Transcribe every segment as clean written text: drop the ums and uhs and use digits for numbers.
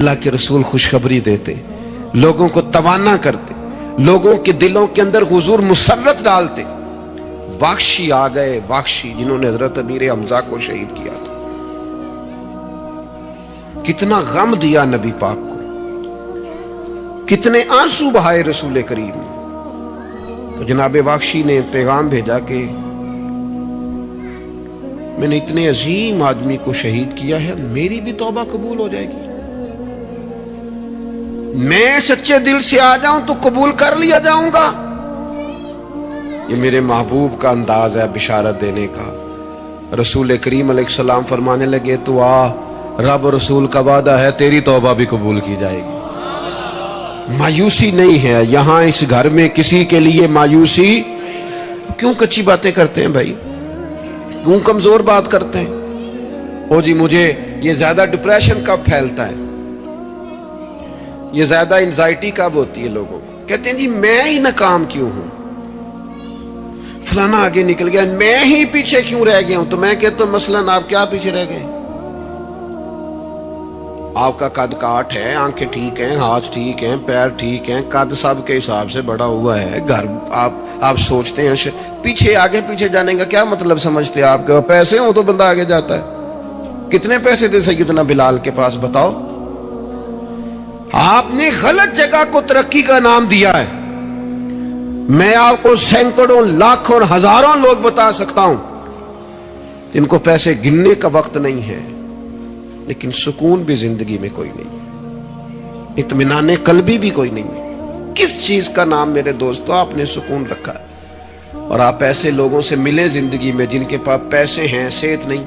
अल्लाह के रसूल खुशखबरी देते, लोगों को तवाना करते, लोगों के दिलों के अंदर हुजूर मुसर्रत डालते। वाक्षी आ गए, वाक्षी जिन्होंने हजरत अमीर हमजा को शहीद किया था। कितना गम दिया नबी पाक को, कितने आंसू बहाए रसूल करीम ने। तो जनाब वाक्षी ने पैगाम भेजा कि मैंने इतने अजीम आदमी को शहीद किया है, मेरी भी तौबा कबूल हो जाएगी। मैं सच्चे दिल से आ जाऊं तो कबूल कर लिया जाऊंगा। ये मेरे महबूब का अंदाज है बिशारत देने का। रसूल करीम अलैहिस्सलाम फरमाने लगे, तो आ, रब रसूल का वादा है तेरी तौबा भी कबूल की जाएगी। मायूसी नहीं है यहां इस घर में किसी के लिए मायूसी। क्यों कच्ची बातें करते हैं भाई, क्यों कमजोर बात करते हैं? ओ जी मुझे ये ज्यादा डिप्रेशन कब फैलता है, ये ज्यादा एंजाइटी कब होती है लोगों को? कहते हैं जी मैं ही नाकाम क्यों हूं, फलाना आगे निकल गया, मैं ही पीछे क्यों रह गया हूं। तो मैं कहता हूं मसलन आप क्या पीछे रह गए? आपका कद काठ है, आंखें ठीक हैं, हाथ ठीक हैं, पैर ठीक हैं, कद सब के हिसाब से बड़ा हुआ है। घर आप सोचते हैं पीछे आगे पीछे जाने का क्या मतलब समझते हैं? आपके पैसे हो तो बंदा आगे जाता है। कितने पैसे थे सैयदना बिलाल के पास बताओ? आपने गलत जगह को तरक्की का नाम दिया है। मैं आपको सैकड़ों लाखों और हजारों लोग बता सकता हूं जिनको पैसे गिनने का वक्त नहीं है, लेकिन सुकून भी जिंदगी में कोई नहीं है, इत्मीनान कल्बी भी कोई नहीं है। किस चीज का नाम मेरे दोस्तों आपने सुकून रखा है? और आप ऐसे लोगों से मिले जिंदगी में जिनके पास पैसे हैं, सेहत नहीं,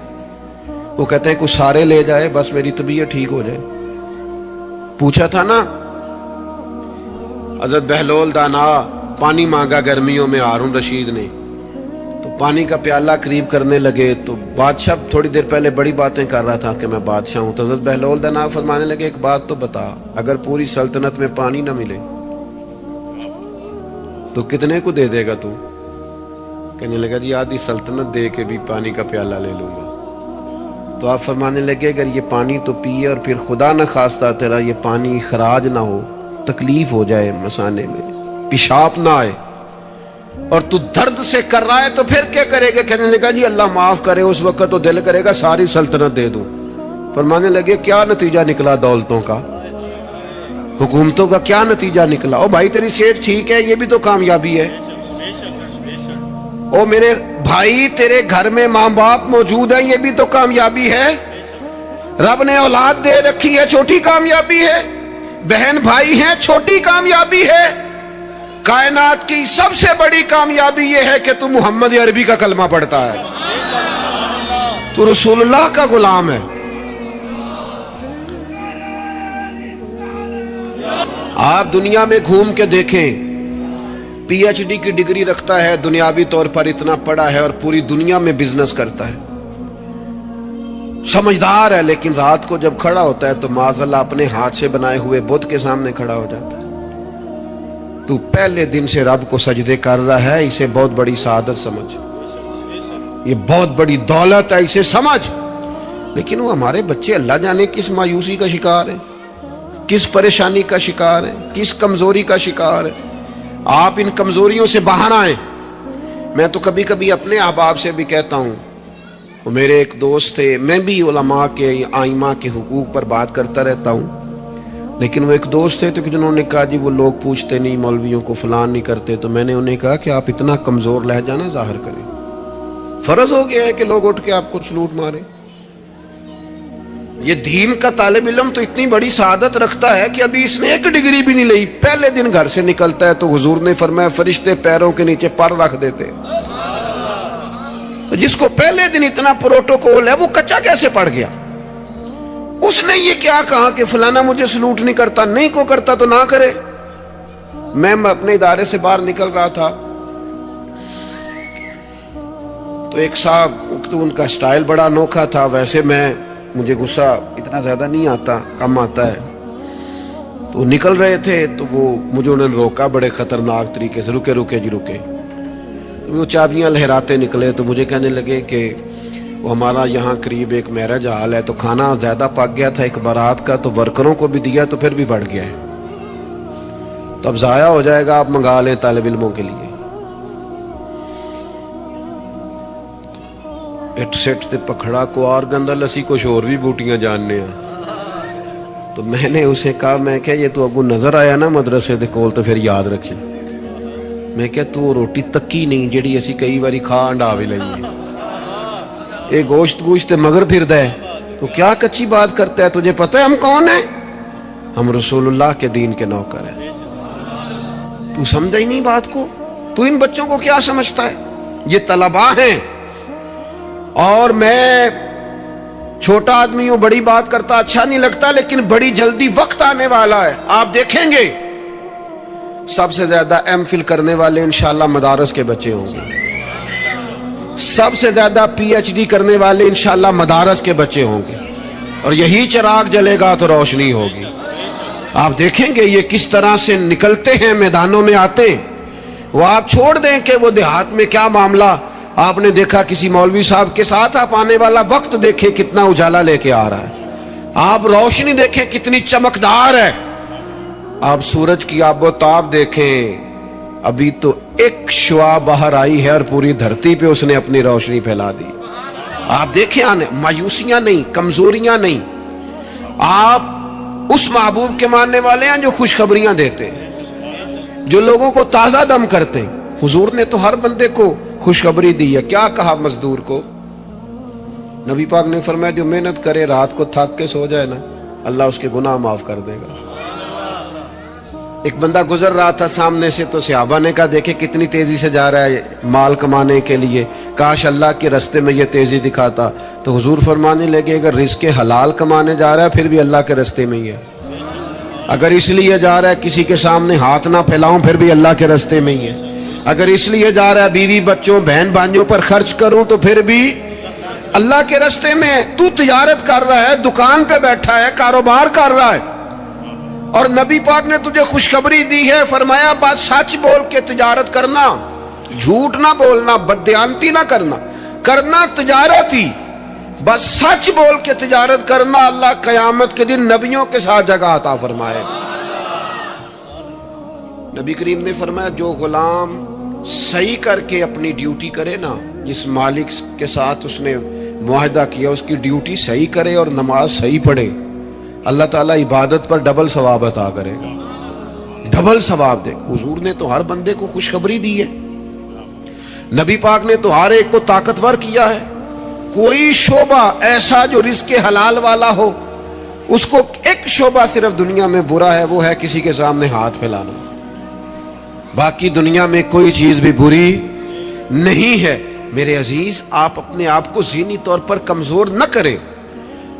वो कहते हैं कुछ सारे ले जाए बस मेरी तबीयत ठीक हो जाए। पूछा था ना हजरत बहलोल दाना, पानी मांगा गर्मियों में हारून रशीद ने, तो पानी का प्याला करीब करने लगे तो बादशाह थोड़ी देर पहले बड़ी बातें कर रहा था कि मैं बादशाह हूं। तो हजरत बहलोल दाना फरमाने लगे एक बात तो बता, अगर पूरी सल्तनत में पानी ना मिले तो कितने को दे देगा तू? कहने लगा जी आधी सल्तनत दे के भी पानी का प्याला ले लूंगा। तो आप फरमाने लगे अगर ये पानी तो पिए और फिर खुदा न खास्ता तेरा ये पानी खराज ना हो, तकलीफ हो जाए, मसाने में पेशाब ना आए और तू दर्द से कर रहा है तो फिर क्या करेगा? कहने लगा जी अल्लाह माफ करे, उस वक्त तो दिल करेगा सारी सल्तनत दे दूं। फरमाने लगे क्या नतीजा निकला दौलतों का, हुकूमतों का क्या नतीजा निकला? ओ भाई तेरी सेहत ठीक है, ये भी तो कामयाबी है। ओ मेरे भाई तेरे घर में मां बाप मौजूद है, ये भी तो कामयाबी है। रब ने औलाद दे रखी है, छोटी कामयाबी है। बहन भाई हैं, छोटी कामयाबी है। कायनात की सबसे बड़ी कामयाबी यह है कि तू मोहम्मद अरबी का कलमा पढ़ता है, तू रसूलुल्लाह का गुलाम है। आप दुनिया में घूम के देखें, पीएचडी की डिग्री रखता है, दुनियावी तौर पर इतना पढ़ा है और पूरी दुनिया में बिजनेस करता है, समझदार है, लेकिन रात को जब खड़ा होता है तो माज़अल्लाह अपने हाथ से बनाए हुए बुत के सामने खड़ा हो जाता है। तू पहले दिन से रब को सजदे कर रहा है, इसे बहुत बड़ी सादत समझ, ये बहुत बड़ी दौलत है, इसे समझ। लेकिन वो हमारे बच्चे अल्लाह जाने किस मायूसी का शिकार है, किस परेशानी का शिकार है, किस कमजोरी का शिकार है। आप इन कमजोरियों से बाहर आए। मैं तो कभी कभी अपने अहबाब से भी कहता हूं, वो मेरे एक दोस्त थे, मैं भी उलमा के आइमा के हुकूक पर बात करता रहता हूं, लेकिन वो एक दोस्त थे तो जिन्होंने कहा जी वो लोग पूछते नहीं मौलवियों को, फलान नहीं करते। तो मैंने उन्हें कहा कि आप इतना कमजोर लहजा ना जाहिर करें, फर्ज हो गया है कि लोग उठ के आपको सलूट मारे। ये दीन का तालिब इल्म तो इतनी बड़ी सादत रखता है कि अभी इसने एक डिग्री भी नहीं ली, पहले दिन घर से निकलता है तो हुजूर ने फरमाया फरिश्ते पैरों के नीचे पर रख देते। तो जिसको पहले दिन इतना प्रोटोकॉल है वो कच्चा कैसे पड़ गया? उसने ये क्या कहा कि फलाना मुझे सलूट नहीं करता, नहीं को करता तो ना करे। मैं अपने इदारे से बाहर निकल रहा था तो एक साहब, तो उनका स्टाइल बड़ा अनोखा था। वैसे मुझे गुस्सा इतना ज्यादा नहीं आता, कम आता है। तो निकल रहे थे तो वो मुझे उन्होंने रोका बड़े खतरनाक तरीके से, रुके रुके जी रुके। तो वो चाबियां लहराते निकले तो मुझे कहने लगे कि وہ ہمارا یہاں قریب ایک میرج ہال ہے، تو کھانا زیادہ پک گیا تھا ایک بارات کا، تو ورکروں کو بھی دیا تو پھر بھی بڑھ گیا ہے، تو اب ضائع ہو جائے گا، آپ منگا لیں طالب علموں کے لیے۔ اٹ سٹ تے پکھڑا کو اور گندل اسی کچھ اور بھی بوٹیاں جاننے ہیں۔ تو میں نے اسے کہا، میں کہ یہ تو ابو نظر آیا نا مدرسے دے کول تو پھر یاد رکھی، میں کہ تو روٹی تکی نہیں جڑی اسی کئی باری کھا انڈا بھی لئیے، اے گوشت مگر پھر دے تو کیا کچی بات کرتا ہے؟ تجھے پتہ ہے ہم کون ہیں؟ ہم رسول اللہ کے دین کے نوکر ہیں۔ تو سمجھا ہی نہیں بات کو؟ تو ان بچوں کو کیا سمجھتا ہے؟ یہ طلباء ہیں، اور میں چھوٹا آدمی ہوں، بڑی بات کرتا اچھا نہیں لگتا، لیکن بڑی جلدی وقت آنے والا ہے، آپ دیکھیں گے سب سے زیادہ ایم فل کرنے والے انشاءاللہ مدارس کے بچے ہوں گے، سب سے زیادہ پی ایچ ڈی کرنے والے انشاءاللہ مدارس کے بچے ہوں گے، اور یہی چراغ جلے گا تو روشنی ہوگی۔ آپ دیکھیں گے یہ کس طرح سے نکلتے ہیں، میدانوں میں آتے ہیں۔ وہ آپ چھوڑ دیں کہ وہ دیہات میں کیا معاملہ، آپ نے دیکھا کسی مولوی صاحب کے ساتھ آپ آنے والا وقت دیکھیں کتنا اجالا لے کے آ رہا ہے، آپ روشنی دیکھیں کتنی چمکدار ہے، آپ سورج کی آب و تاب دیکھیں، ابھی تو ایک شعاع باہر آئی ہے اور پوری دھرتی پہ اس نے اپنی روشنی پھیلا دی۔ آپ دیکھیں، آنے مایوسیاں نہیں، کمزوریاں نہیں، آپ اس محبوب کے ماننے والے ہیں جو خوشخبریاں دیتے ہیں، جو لوگوں کو تازہ دم کرتے ہیں۔ حضور نے تو ہر بندے کو خوشخبری دی ہے، کیا کہا مزدور کو؟ نبی پاک نے فرمایا جو محنت کرے رات کو تھک کے سو جائے نا، اللہ اس کے گناہ معاف کر دے گا۔ ایک بندہ گزر رہا تھا سامنے سے، تو صحابہ نے کہا دیکھیں کتنی تیزی سے جا رہا ہے مال کمانے کے لیے، کاش اللہ کے رستے میں یہ تیزی دکھاتا۔ تو حضور فرمانے لگے اگر رزق حلال کمانے جا رہا ہے پھر بھی اللہ کے رستے میں ہی ہے، اگر اس لیے جا رہا ہے کسی کے سامنے ہاتھ نہ پھیلاؤں پھر بھی اللہ کے رستے میں ہی ہے، اگر اس لیے جا رہا ہے بیوی بچوں بہن بھائیوں پر خرچ کروں تو پھر بھی اللہ کے رستے میں ہے۔ تو تجارت کر رہا ہے، دکان پہ بیٹھا ہے، کاروبار کر رہا ہے، اور نبی پاک نے تجھے خوشخبری دی ہے، فرمایا بات سچ بول کے تجارت کرنا، جھوٹ نہ بولنا، بددیانتی نہ کرنا، کرنا تجارت ہی، بس سچ بول کے تجارت کرنا، اللہ قیامت کے دن نبیوں کے ساتھ جگہ عطا فرمائے۔ نبی کریم نے فرمایا جو غلام صحیح کر کے اپنی ڈیوٹی کرے نا، جس مالک کے ساتھ اس نے معاہدہ کیا اس کی ڈیوٹی صحیح کرے اور نماز صحیح پڑھے، اللہ تعالیٰ عبادت پر ڈبل ثواب عطا کرے گا، ڈبل ثواب دے گا۔ حضور نے تو ہر بندے کو خوشخبری دی ہے، نبی پاک نے تو ہر ایک کو طاقتور کیا ہے۔ کوئی شعبہ ایسا جو رزق حلال والا ہو، اس کو ایک شعبہ صرف دنیا میں برا ہے، وہ ہے کسی کے سامنے ہاتھ پھیلانا، باقی دنیا میں کوئی چیز بھی بری نہیں ہے۔ میرے عزیز، آپ اپنے آپ کو ذہنی طور پر کمزور نہ کریں،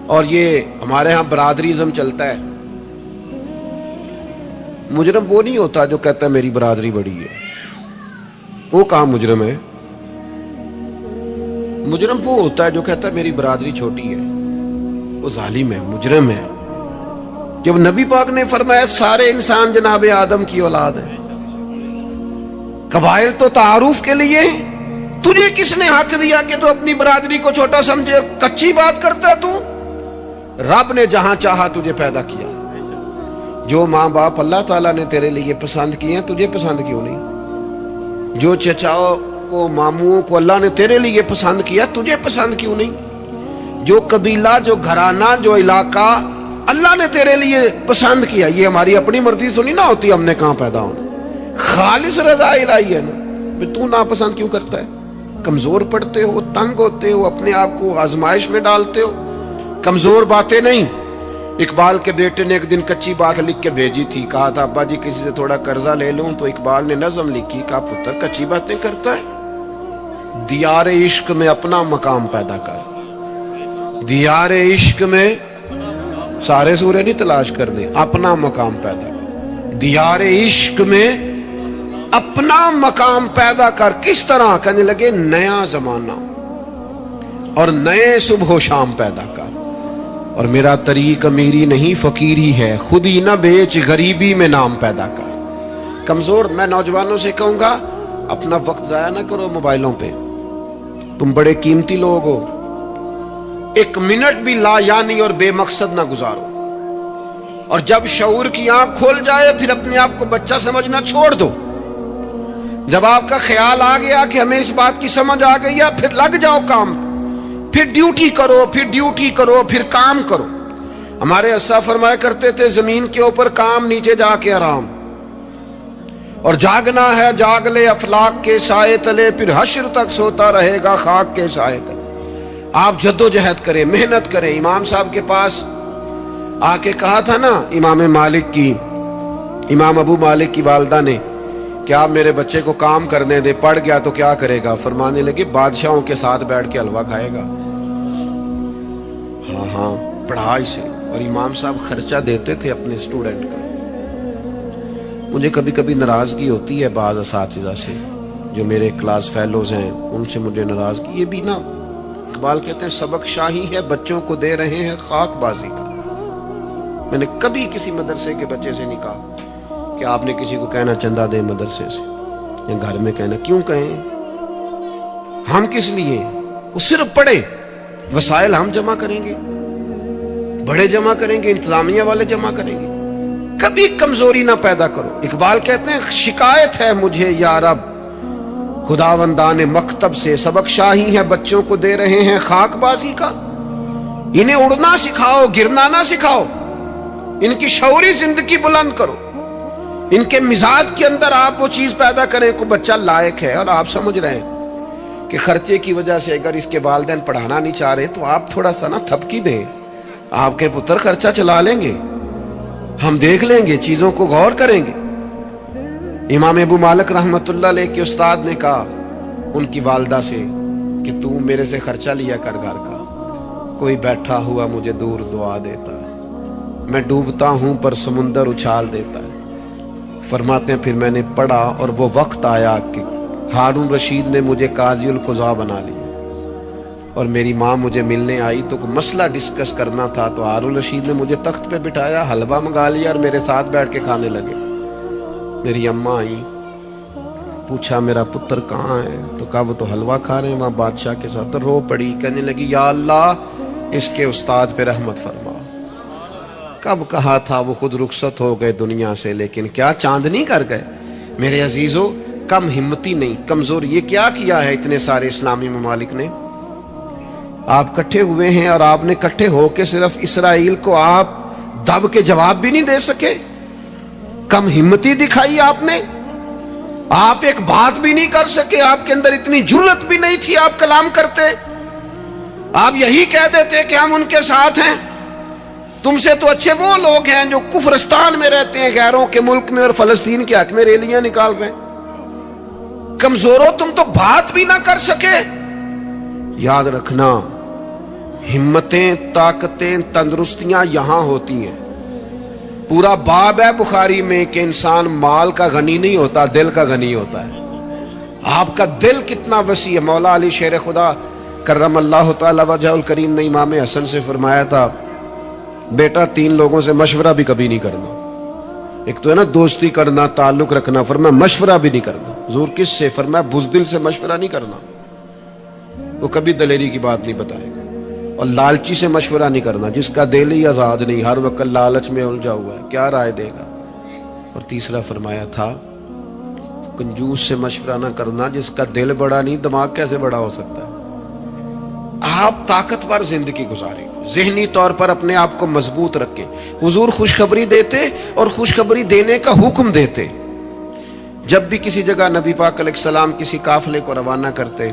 اور یہ ہمارے ہاں برادریزم چلتا ہے، مجرم وہ نہیں ہوتا جو کہتا ہے میری برادری بڑی ہے، وہ کہاں مجرم ہے؟ مجرم وہ ہوتا ہے جو کہتا ہے میری برادری چھوٹی ہے، وہ ظالم ہے، مجرم ہے۔ جب نبی پاک نے فرمایا سارے انسان جناب آدم کی اولاد ہے، قبائل تو تعارف کے لیے، تجھے کس نے حق دیا کہ تو اپنی برادری کو چھوٹا سمجھے؟ کچی بات کرتا ہے تو؟ رب نے جہاں چاہا تجھے پیدا کیا، جو ماں باپ اللہ تعالیٰ نے تیرے لیے پسند کیے ہیں تجھے پسند کیوں نہیں؟ جو چچاؤں کو ماموں کو اللہ نے تیرے لیے پسند کیا تجھے پسند کیوں نہیں؟ جو قبیلہ، جو گھرانہ، جو علاقہ اللہ نے تیرے لیے پسند کیا، یہ ہماری اپنی مرضی تو نہیں نہ ہوتی ہم نے کہاں پیدا ہونا، خالص رضا الہی ہے نا۔ تو ناپسند کیوں کرتا ہے؟ کمزور پڑتے ہو، تنگ ہوتے ہو، اپنے آپ کو آزمائش میں ڈالتے ہو، کمزور باتیں نہیں۔ اقبال کے بیٹے نے ایک دن کچی بات لکھ کے بھیجی تھی، کہا تھا ابا جی کسی سے تھوڑا قرضہ لے لوں، تو اقبال نے نظم لکھی، کہا پتر کچی باتیں کرتا ہے، دیار عشق میں اپنا مقام پیدا کر، دیار عشق میں سارے سورے نہیں تلاش کرنے، اپنا مقام پیدا کر، دیار عشق میں اپنا مقام پیدا کر۔ کس طرح؟ کہنے لگے نیا زمانہ اور نئے صبح و شام پیدا کر، اور میرا طریق امیری نہیں فقیری ہے، خود ہی نہ بیچ غریبی میں نام پیدا کر۔ کمزور، میں نوجوانوں سے کہوں گا اپنا وقت ضائع نہ کرو موبائلوں پہ، تم بڑے قیمتی لوگ ہو، एक मिनट भी ला यानी और बेमकसद ना गुजारो। और जब शऊर की आंख खोल जाए फिर अपने आप को बच्चा समझना छोड़ दो। जब आपका ख्याल आ गया कि हमें इस बात की समझ आ गई है, फिर लग जाओ काम, फिर ड्यूटी करो, फिर ड्यूटी करो, फिर काम करो। हमारे अस्सा फरमाया करते थे, जमीन के ऊपर काम, नीचे जाके आराम। और जागना है जाग ले अफलाक के साए तले, फिर हश्र तक सोता रहेगा खाक के साए तले। आप जद्दोजहद करें, मेहनत करें। इमाम साहब के पास आके कहा था ना इमाम अबू मालिक की वालदा ने कि आप मेरे बच्चे को काम करने दे, पढ़ गया तो क्या करेगा? फरमाने लगे, बादशाहों के साथ बैठ के हलवा खाएगा। हाँ, पढ़ा इसे। और इमाम साहब खर्चा देते थे अपने स्टूडेंट का। मुझे कभी कभी नाराजगी होती है बाद असातिज़ा से, जो मेरे क्लास फेलोज हैं, उनसे मुझे नाराजगी। ये भी ना, इकबाल कहते हैं सबक शाही है, बच्चों को दे रहे हैं खाकबाजी का। मैंने कभी किसी मदरसे के बच्चे से नहीं कहा कि आपने किसी को कहना चंदा दे मदरसे से, या घर में कहना। क्यों कहें? हम किस लिए? वो सिर्फ पढ़े, वसाइल हम जमा करेंगे, बड़े जमा करेंगे, इंतजामिया वाले जमा करेंगे। कभी कमजोरी ना पैदा करो। इकबाल कहते हैं शिकायत है मुझे या रब खुदावंदान मकतब से, सबक शाही है बच्चों को दे रहे हैं खाकबाजी का। इन्हें उड़ना सिखाओ, गिरना ना सिखाओ। इनकी शऊरी जिंदगी बुलंद करो। इनके मिजाज के अंदर आप वो चीज पैदा करें को बच्चा लायक है। और आप समझ रहे हैं कि खर्चे की वजह से अगर इसके वालिदैन पढ़ाना नहीं चाह रहे तो आप थोड़ा सा ना थपकी दें, आपके पुत्र खर्चा चला लेंगे, हम देख लेंगे, चीजों को गौर करेंगे। इमाम अबू मालिक रहमतुल्लाह अलैह के उस्ताद ने कहा उनकी वालदा से कि तू मेरे से खर्चा लिया कर घर का। कोई बैठा हुआ मुझे दूर दुआ देता है, मैं डूबता हूं पर समुंदर उछाल देता है। फरमाते हैं फिर मैंने पढ़ा और वो वक्त आया कि हारून रशीद ने मुझे काजी उल कुज़ा बना लिया। और मेरी माँ मुझे मिलने आई तो कोई मसला डिस्कस करना था, तो हारून रशीद ने मुझे तख्त पे बिठाया, हलवा मंगा लिया और मेरे साथ बैठ के खाने लगे। मेरी अम्मा आई, पूछा मेरा पुत्र कहाँ है? तो कहा वो तो हलवा खा रहे हैं वहां बादशाह के साथ। तो रो पड़ी, कहने लगी या अल्लाह इसके उस्ताद पे रहमत फरमा। कब कहा था वो खुद रुखसत हो गए दुनिया से, लेकिन क्या चांदनी कर गए। मेरे अजीजों, कम हिम्मती नहीं, कमजोर। ये क्या किया है इतने सारे इस्लामी ममालिक ने? आप इकट्ठे हुए हैं और आपने इकट्ठे होकर सिर्फ इसराइल को आप दब के जवाब भी नहीं दे सके। कम हिम्मती दिखाई आपने। आप एक बात भी नहीं कर सके, आपके अंदर इतनी जुर्रत भी नहीं थी आप कलाम करते। आप यही कह देते कि हम उनके साथ हैं। तुमसे तो अच्छे वो लोग हैं जो कुफरस्तान में रहते हैं, गैरों के मुल्क में, और फलस्तीन के हक में रैलियां निकाल रहे हैं। कमजोरों, तुम तो बात भी ना कर सके। याद रखना, हिम्मतें, ताकतें, तंदुरुस्तियां यहां होती हैं। पूरा बाब है बुखारी में कि इंसान माल का गनी नहीं होता, दिल का गनी होता है। आपका दिल कितना वसी है। मौला अली शेर खुदा करमल्लाहु तआला वजहुल करीम ने इमाम हसन से फरमाया था, बेटा 3 लोगों से मशवरा भी कभी नहीं करना। एक तो है ना दोस्ती करना, ताल्लुक रखना, फरमाया मशवरा भी नहीं करना। हुजूर किससे? फरमाया बुज़दिल से मशवरा नहीं करना, वो कभी दलेरी की बात नहीं बताएगा। और लालची से मशवरा नहीं करना, जिसका दिल ही आजाद नहीं, हर वक्त लालच में उलझा हुआ है, क्या राय देगा। और तीसरा फरमाया था कंजूस से मशवरा ना करना, जिसका दिल बड़ा नहीं, दिमाग कैसे बड़ा हो सकता है। आप ताकतवर जिंदगी गुजारें, ज़हनी तौर पर अपने आप को मजबूत रखें। हुजूर खुशखबरी देते और खुशखबरी देने का हुक्म देते। जब भी किसी जगह नबी पाक अलैहिस्सलाम किसी काफिले को रवाना करते,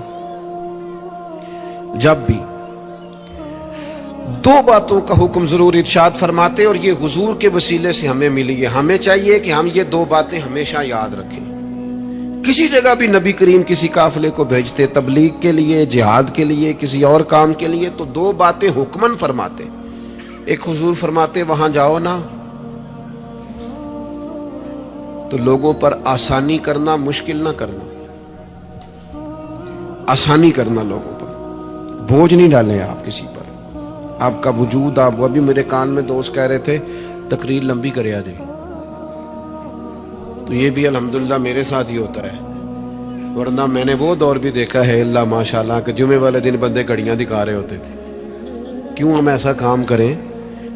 जब भी 2 बातों का हुक्म जरूर इरशाद फरमाते, और ये हुजूर के वसीले से हमें मिली है। हमें चाहिए कि हम ये 2 बातें हमेशा याद रखें। किसी जगह भी नबी करीम किसी काफिले को भेजते, तबलीग के लिए, जिहाद के लिए, किसी और काम के लिए, तो 2 बातें हुक्मन फरमाते। एक हुजूर फरमाते वहां जाओ ना तो लोगों पर आसानी करना, मुश्किल ना करना। आसानी करना लोगों पर, बोझ नहीं डालें आप किसी पर। आपका वजूद, आप अभी मेरे कान में दोस्त कह रहे थे तकरीर लंबी करे आ जाए, तो ये भी अल्हम्दुलिल्लाह मेरे साथ ही होता है। वरना मैंने वो दौर भी देखा है अल्लाह माशाल्लाह कि जुमे वाले दिन बंदे घड़ियां दिखा रहे होते थे। کیوں ہم ایسا کام کریں؟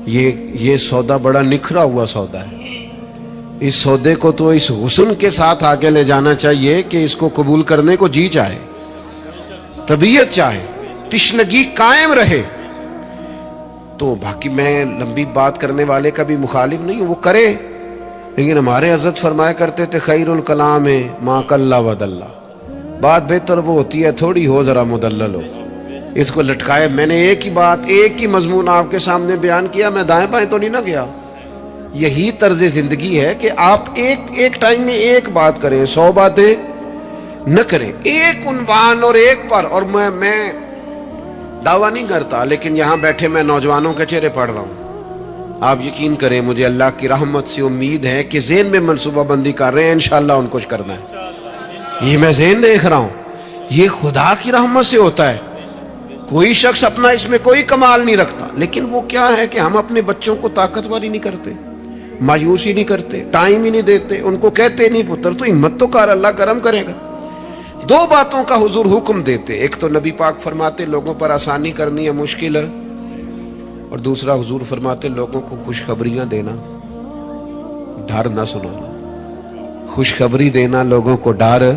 یہ سودا بڑا نکھرا ہوا سودا ہے. اس سودے کو تو اس حسن کے ساتھ آگے لے جانا چاہیے کہ اس کو قبول کرنے کو جی چاہے, طبیعت چاہے, تشنگی قائم رہے. تو باقی میں لمبی بات کرنے والے کا بھی مخالف نہیں ہوں, وہ کرے, لیکن ہمارے حضرت فرمایا کرتے تھے خیر الکلام ما قل ودل, بات بہتر وہ ہوتی ہے تھوڑی ہو ذرا مدلل ہو. اس کو لٹکائے. میں نے ایک ہی بات, ایک ہی مضمون آپ کے سامنے بیان کیا, میں دائیں بائیں تو نہیں نہ گیا. یہی طرز زندگی ہے کہ آپ ایک ٹائم میں ایک بات کریں, 100 باتیں نہ کریں, ایک عنوان اور ایک پر. اور میں دعویٰ نہیں کرتا, لیکن یہاں بیٹھے میں نوجوانوں کے چہرے پڑھ رہا ہوں. آپ یقین کریں, مجھے اللہ کی رحمت سے امید ہے کہ ذہن میں منصوبہ بندی کر رہے ہیں, انشاءاللہ ان کو کچھ کرنا ہے. یہ میں ذہن دیکھ رہا ہوں, یہ خدا کی رحمت سے ہوتا ہے. کوئی شخص اپنا اس میں کوئی کمال نہیں رکھتا, لیکن وہ کیا ہے کہ ہم اپنے بچوں کو طاقتور ہی نہیں کرتے, مایوس ہی نہیں کرتے, ٹائم ہی نہیں دیتے, ان کو کہتے نہیں پتر تو ہمت تو کر, اللہ کرم کرے گا. 2 باتوں کا حضور حکم دیتے, ایک تو نبی پاک فرماتے لوگوں پر آسانی کرنی ہے مشکل ہے, اور دوسرا حضور فرماتے لوگوں کو خوشخبریاں دینا, ڈر نہ سنانا. خوشخبری دینا لوگوں کو, ڈر,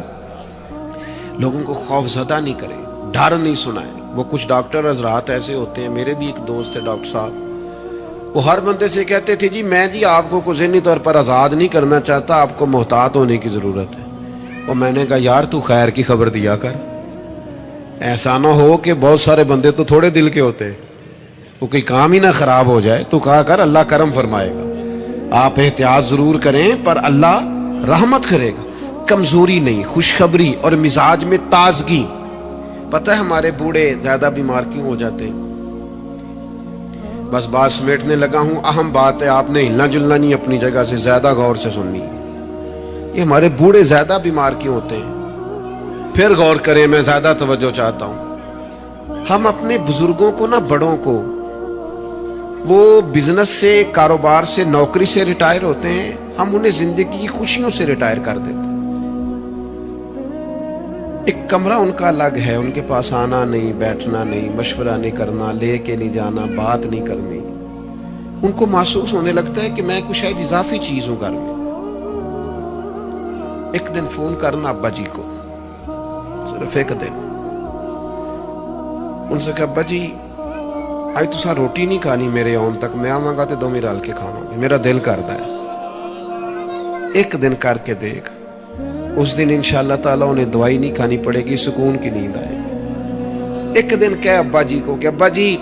لوگوں کو خوف زدہ نہیں کرے, ڈر نہیں سنائے. وہ کچھ ڈاکٹر حضرات ایسے ہوتے ہیں, میرے بھی ایک دوست ہے ڈاکٹر صاحب, وہ ہر بندے سے کہتے تھے جی میں آپ کو ذہنی طور پر آزاد نہیں کرنا چاہتا, آپ کو محتاط ہونے کی ضرورت ہے. اور میں نے کہا یار تو خیر کی خبر دیا کر, ایسا نہ ہو کہ بہت سارے بندے تو تھوڑے دل کے ہوتے ہیں, وہ کوئی کام ہی نہ خراب ہو جائے. تو کہا کر اللہ کرم فرمائے گا. آپ احتیاط ضرور کریں پر اللہ رحمت کرے گا. کمزوری نہیں, خوشخبری اور مزاج میں تازگی. پتہ ہے ہمارے بوڑھے زیادہ بیمار کیوں ہو جاتے ہیں؟ بس بات سمیٹنے لگا ہوں, اہم بات ہے, آپ نے ہلنا جلنا نہیں اپنی جگہ سے, زیادہ غور سے سننی. یہ ہمارے بوڑھے زیادہ بیمار کیوں ہوتے ہیں؟ پھر غور کریں, میں زیادہ توجہ چاہتا ہوں. ہم اپنے بزرگوں کو نا, بڑوں کو, وہ بزنس سے, کاروبار سے, نوکری سے ریٹائر ہوتے ہیں, ہم انہیں زندگی کی خوشیوں سے ریٹائر کر دیتے ہیں. ایک کمرہ ان کا الگ ہے, ان کے پاس آنا نہیں, بیٹھنا نہیں, مشورہ نہیں کرنا, لے کے نہیں جانا, بات نہیں کرنی. ان کو محسوس ہونے لگتا ہے کہ میں کچھ شاید اضافی چیز ہوں گھر میں. ایک دن فون کرنا ابا جی کو, صرف ایک دن, ان سے کہ ابا جی آج تسا روٹی نہیں کھانی میرے آن تک, میں آواں گا تے دوویں رل کے کھاواں گے, میرا دل کردا ہے. ایک دن کر کے دیکھ, اس دن انشاءاللہ تعالیٰ انہیں دوائی نہیں کھانی پڑے گی, سکون کی نیند آئے گی. ایک دن کہے ابا جی کو کہ ابا جی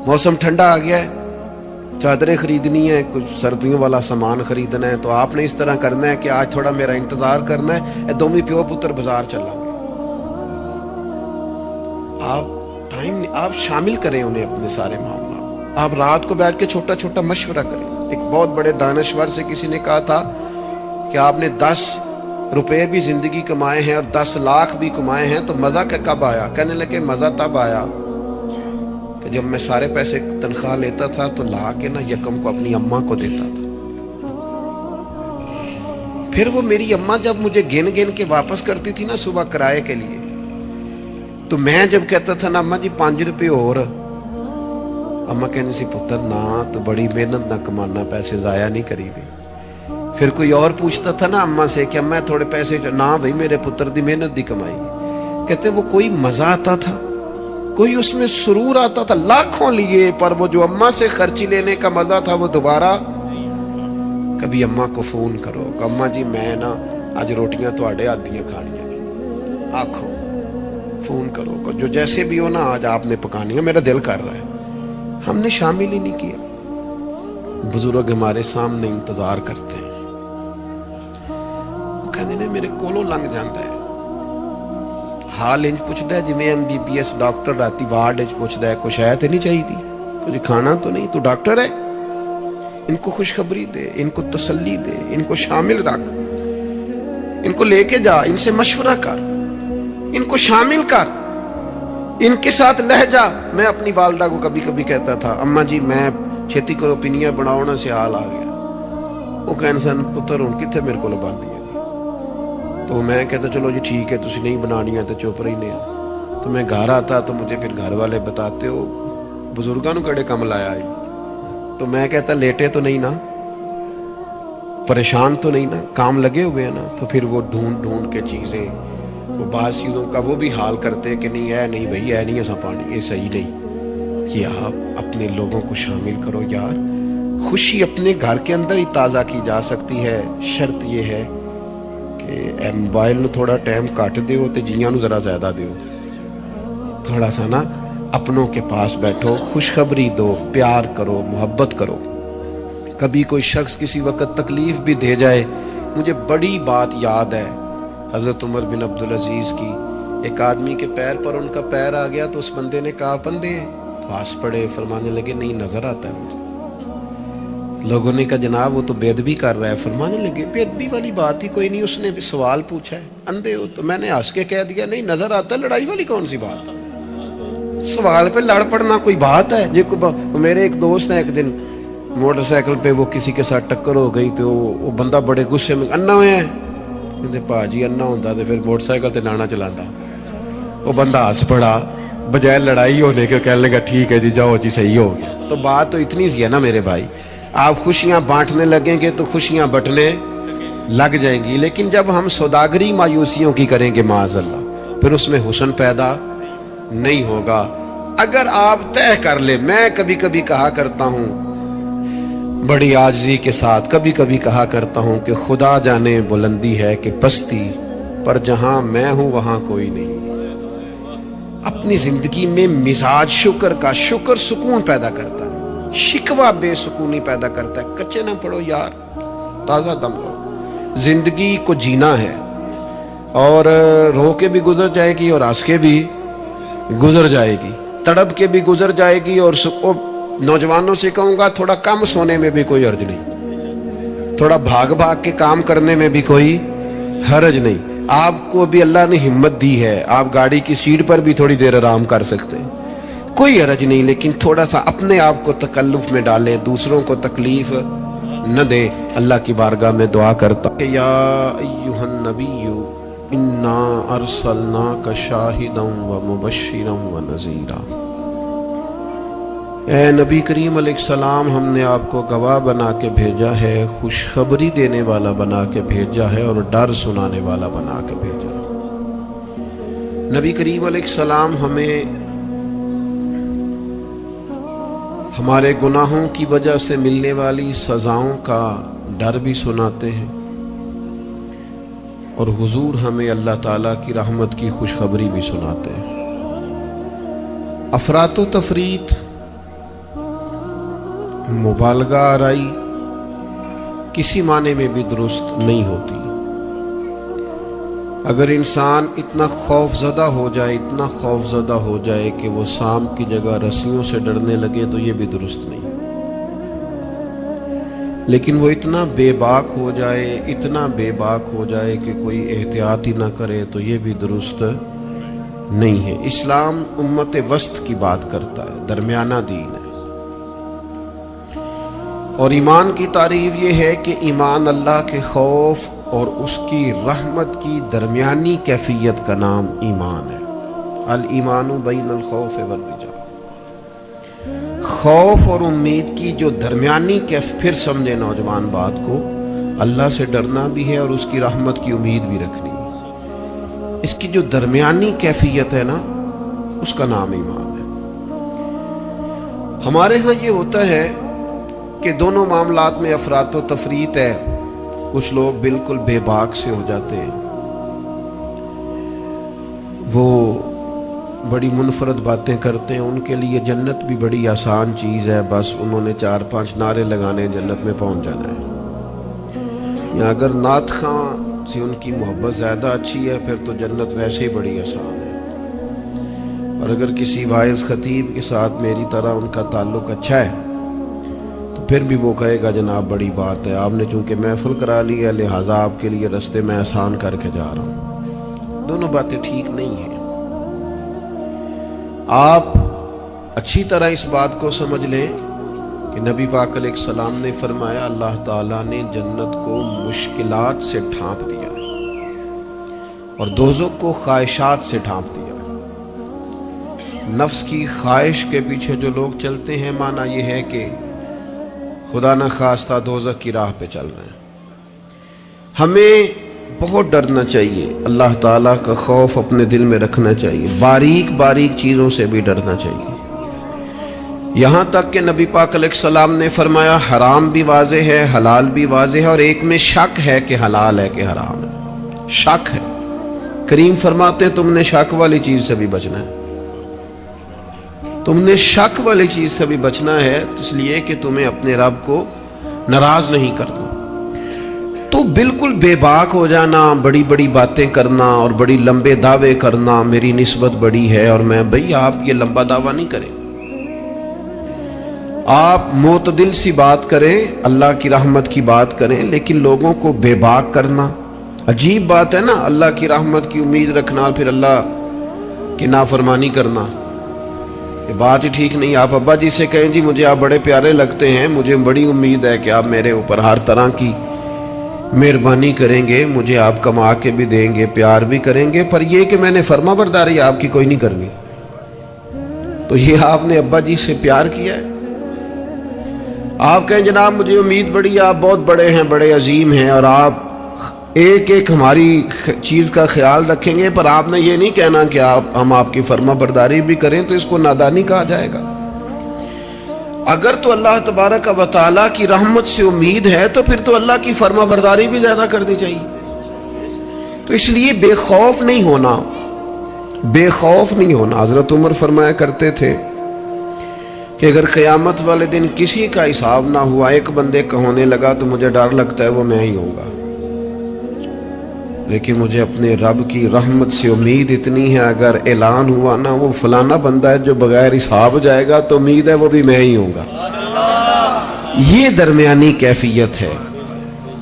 موسم ٹھنڈا آ گیا ہے, چادریں خریدنی ہے, کچھ سردیوں والا سامان خریدنا ہے, تو آپ نے اس طرح کرنا ہے کہ آج تھوڑا میرا انتظار کرنا ہے, دومی پیو پتر بازار چلا گے. آپ شامل کریں انہیں اپنے سارے معاملات. آپ رات کو بیٹھ کے چھوٹا چھوٹا مشورہ کریں. ایک بہت بڑے دانشور سے کسی نے کہا تھا کہ آپ نے 10 روپے بھی زندگی کمائے ہیں اور 10 لاکھ بھی کمائے ہیں, تو مزہ کب آیا؟ کہنے لگے مزہ تب آیا کہ جب میں سارے پیسے تنخواہ لیتا تھا تو لا کے نا یکم کو اپنی اماں کو دیتا تھا. پھر وہ میری اماں جب مجھے گن گن کے واپس کرتی تھی نا صبح کرائے کے لیے, تو میں جب کہتا تھا نا اماں جی 5 روپے اور, اماں کہنے سی پتر نہ, تو بڑی محنت نہ کمانا, پیسے ضائع نہیں کری دی. پھر کوئی اور پوچھتا تھا نا اماں سے کہ اماں تھوڑے پیسے, نہ بھائی میرے پتر دی محنت دی کمائی. کہتے وہ کوئی مزہ آتا تھا, کوئی اس میں سرور آتا تھا, لاکھوں لیے, پر وہ جو اماں سے خرچی لینے کا مزہ تھا وہ دوبارہ. کبھی اماں کو فون کرو کہ اماں جی میں نا آج روٹیاں تواڈے آدیاں کھانیاں, آکھو فون کرو, جو جیسے بھی ہو نا آج آپ نے پکانی ہے, میرا دل کر رہا ہے. ہم نے شامل ہی نہیں کیا. بزرگ ہمارے سامنے انتظار کرتے ہیں, وہ کہتے ہیں میرے کولوں لنگ جاتا ہے, حال انج پوچھتا ہے جویں MBBS ڈاکٹر راتی وارڈ انج پوچھتا ہے کچھ ہے تو نہیں چاہیے, کچھ کھانا تو نہیں, تو ڈاکٹر ہے. ان کو خوشخبری دے, ان کو تسلی دے, ان کو شامل رکھ, ان کو لے کے جا, ان سے مشورہ کر, ان کو شامل کر, ان کے ساتھ لہجہ. میں اپنی والدہ کو کبھی کبھی کہتا تھا اماں جی میں چھتی کرو پینیاں بناؤنا سے حال آ گیا. وہ کہنے سن پتر ہوں کتنے میرے کو لبان دیا. تو میں کہتا چلو جی ٹھیک ہے, تسی نہیں بنانیاں تو چپ رہی نہیں. تو میں گھر آتا تو مجھے پھر گھر والے بتاتے ہو ਬਜ਼ੁਰਗਾਂ ਨੂੰ ਕਿਹੜੇ ਕੰਮ ਲਾਇਆ ਹੈ। तो मैं कहता लेटे तो नहीं ना, परेशान तो नहीं ना, काम लगे हुए हैं ना। तो फिर वो ढूंढ ढूंढ के चीज़ें, वो बाज़ चीज़ों का वो भी हाल करते कि नहीं है, नहीं भाई है नहीं ऐसा पानी, ये सही नहीं। कि आप अपने लोगों को शामिल करो यार। खुशी अपने घर के अंदर ही ताज़ा की जा सकती है। शर्त ये है कि मोबाइल में थोड़ा टाइम घट दो तो जियां नूं ज़रा ज़्यादा दो। थोड़ा सा ना अपनों के पास बैठो, खुशखबरी दो, प्यार करो, मोहब्बत करो। कभी कोई शख्स किसी वक्त तकलीफ भी दे जाए, मुझे बड़ी बात याद है हज़रत उमर बिन अब्दुल अजीज़ की। एक आदमी के पैर पर उनका पैर आ गया तो उस बंदे ने कहा बंदे, तो हंस पड़े, फरमाने लगे नहीं नजर आता है मुझे। लोगों ने कहा जनाब वो तो बेदबी कर रहा है। फरमाने लगे बेदबी वाली बात ही कोई नहीं, उसने भी सवाल पूछा है, अंधे हो? तो मैंने हंस के कह दिया नहीं नजर आता, लड़ाई वाली कौन सी बात है, सवाल पे लड़ पड़ना कोई बात है। ये मेरे एक दोस्त है, एक दिन मोटरसाइकिल पे वो किसी के साथ टक्कर हो गई तो वो बंदा बड़े गुस्से में, अन्ना हुए हैं कहते भाजी अन्ना होता तो फिर मोटरसाइकिल ते लाना चलाता। वो बंदा हंस पड़ा, बजाय लड़ाई होने के कहने लगा ठीक है जी जाओ जी सही हो गया। तो बात तो इतनी सी है ना मेरे भाई, आप खुशियां बांटने लगेंगे तो खुशियां बंटने लग जाएंगी। लेकिन जब हम सौदागरी मायूसियों की करेंगे माअज़ल्लाह, फिर उसमें हुस्न पैदा नहीं होगा। अगर आप तय कर ले, मैं कभी कभी कहा करता हूं बड़ी आजिज़ी के साथ, कभी कभी कहा करता हूं कि खुदा जाने बुलंदी है कि पस्ती, पर जहां मैं हूं वहां कोई नहीं। अपनी जिंदगी में मिजाज शुक्र का, शुक्र सुकून पैदा करता है, शिकवा बेसुकूनी पैदा करता है। कच्चे ना पड़ो यार, ताजा दम लो। जिंदगी को जीना है और रो के भी गुजर जाएगी और हंस के भी गुजर जाएगी, तड़प के भी गुजर जाएगी। और नौजवानों से कहूंगा थोड़ा कम सोने में भी कोई हर्ज नहीं, थोड़ा भाग भाग के काम करने में भी कोई हर्ज नहीं। आपको भी अल्लाह ने हिम्मत दी है, आप गाड़ी की सीट पर भी थोड़ी देर आराम कर सकते हैं, कोई हर्ज नहीं। लेकिन थोड़ा सा अपने आप को तकल्लुफ में डालें, दूसरों को तकलीफ न दे। अल्लाह की बारगाह में दुआ करता कि या अय्युहन नबिय्यु इन्ना अरसलनाका शाहिदन व मुबश्शिरन व नज़ीरा। ए नबी करीम अलैहिस्सलाम, हमने आपको गवाह बना के भेजा है, खुशखबरी देने वाला बना के भेजा है और डर सुनाने वाला बना के भेजा है। नबी करीम अलैहिस्सलाम हमें हमारे गुनाहों की वजह से मिलने वाली सजाओं का डर भी सुनाते हैं और हुजूर हमें अल्लाह ताला की रहमत की खुशखबरी भी सुनाते हैं। अफरातो तफरीत, मुबालगा आराई किसी माने में भी दुरुस्त नहीं होती। अगर इंसान इतना खौफजदा हो जाए, इतना खौफजदा हो जाए कि वो सांप की जगह रस्सियों से डरने लगे तो ये भी दुरुस्त नहीं। लेकिन वो इतना बेबाक हो जाए, इतना बेबाक हो जाए कि कोई एहतियात ही ना करे तो ये भी दुरुस्त नहीं है। इस्लाम उम्मत वस्त की बात करता है, दरमियाना दीन है। और ईमान की तारीफ ये है कि ईमान अल्लाह के खौफ और उसकी रहमत की दरमियानी कैफियत का नाम ईमान है। अल ईमानु बैनल खौफ वल रजा, खौफ और उम्मीद की जो दरमियानी कैफ, फिर समझे नौजवान बात को, अल्लाह से डरना भी है और उसकी रहमत की उम्मीद भी रखनी है। इसकी जो दरमियानी कैफियत है ना, उसका नाम ईमान है। हमारे यहाँ ये होता है कि दोनों मामलात में अफरातो तफरीत है। कुछ लोग बिल्कुल बेबाक से हो जाते हैं, वो बड़ी मुनफरद बातें करते हैं, उनके लिए जन्नत भी बड़ी आसान चीज़ है, बस उन्होंने 4-5 नारे लगाने जन्नत में पहुंच जाना है। या अगर नात खां से उनकी मोहब्बत ज़्यादा अच्छी है फिर तो जन्नत वैसे ही बड़ी आसान है। और अगर किसी वाइज खतीब के साथ मेरी तरह उनका ताल्लुक अच्छा है फिर भी वो कहेगा जनाब बड़ी बात है, आपने चूंकि महफिल करा ली है लिहाजा आपके लिए रास्ते में आसान करके जा रहा हूं। दोनों बातें ठीक नहीं है। आप अच्छी तरह इस बात को समझ लें कि नबी पाक अलैहिस्सलाम ने फरमाया अल्लाह ताला ने जन्नत को मुश्किलात से ढांप दिया और दोज़ख को ख्वाहिशात से ढांप दिया। नफ्स की ख्वाहिश के पीछे जो लोग चलते हैं, माना ये है कि खुदा न खास्ता दोज़ख की राह पे चल रहे हैं। हमें बहुत डरना चाहिए, अल्लाह ताला का खौफ अपने दिल में रखना चाहिए, बारीक बारीक चीज़ों से भी डरना चाहिए। यहाँ तक कि नबी पाक अलैहिस्सलाम ने फरमाया हराम भी वाज़े है, हलाल भी वाज़े है, और एक में शक है कि हलाल है कि हराम है, शक है। करीम फरमाते हैं तुमने शक वाली चीज़ से भी बचना है, तुमने शक वाली चीज़ से भी बचना है, इसलिए कि तुम्हें अपने रब को नाराज़ नहीं करना। तो बिल्कुल बेबाक हो जाना, बड़ी बड़ी बातें करना और बड़ी लंबे दावे करना, मेरी निस्बत बड़ी है और मैं, भाई आप ये लंबा दावा नहीं करें, आप मोतदिल सी बात करें, अल्लाह की रहमत की बात करें, लेकिन लोगों को बेबाक करना अजीब बात है ना। अल्लाह की रहमत की उम्मीद रखना और फिर अल्लाह की नाफरमानी करना, ये बात ही ठीक नहीं। आप अब्बा जी से कहें जी मुझे आप बड़े प्यारे लगते हैं, मुझे बड़ी उम्मीद है कि आप मेरे ऊपर हर तरह की मेहरबानी करेंगे, मुझे आप कमा के भी देंगे, प्यार भी करेंगे, पर ये कि मैंने फर्मा बरदारी आपकी कोई नहीं करनी, तो ये आपने अब्बा जी से प्यार किया है? आप कहें जनाब मुझे उम्मीद बड़ी, आप बहुत बड़े हैं, बड़े अजीम हैं और आप एक एक हमारी चीज का ख्याल रखेंगे, पर आपने ये नहीं कहना कि हम आपकी फर्मा बरदारी भी करें, तो इसको नादानी कहा जाएगा। अगर तो अल्लाह तबारक व तआला की रहमत से उम्मीद है तो फिर तो अल्लाह की फर्मा बरदारी भी ज्यादा करनी चाहिए। तो इसलिए बेखौफ नहीं होना, बेखौफ नहीं होना। हजरत उमर फरमाया करते थे कि अगर क़यामत वाले दिन किसी का हिसाब ना हुआ, एक बंदे का होने लगा, तो मुझे डर लगता है वो मैं ही होऊंगा, लेकिन मुझे अपने रब की रहमत से उम्मीद इतनी है, अगर ऐलान हुआ ना वो फलाना बंदा है जो बगैर हिसाब जाएगा, तो उम्मीद है वो भी मैं ही होऊंगा। ये दरमियानी कैफियत है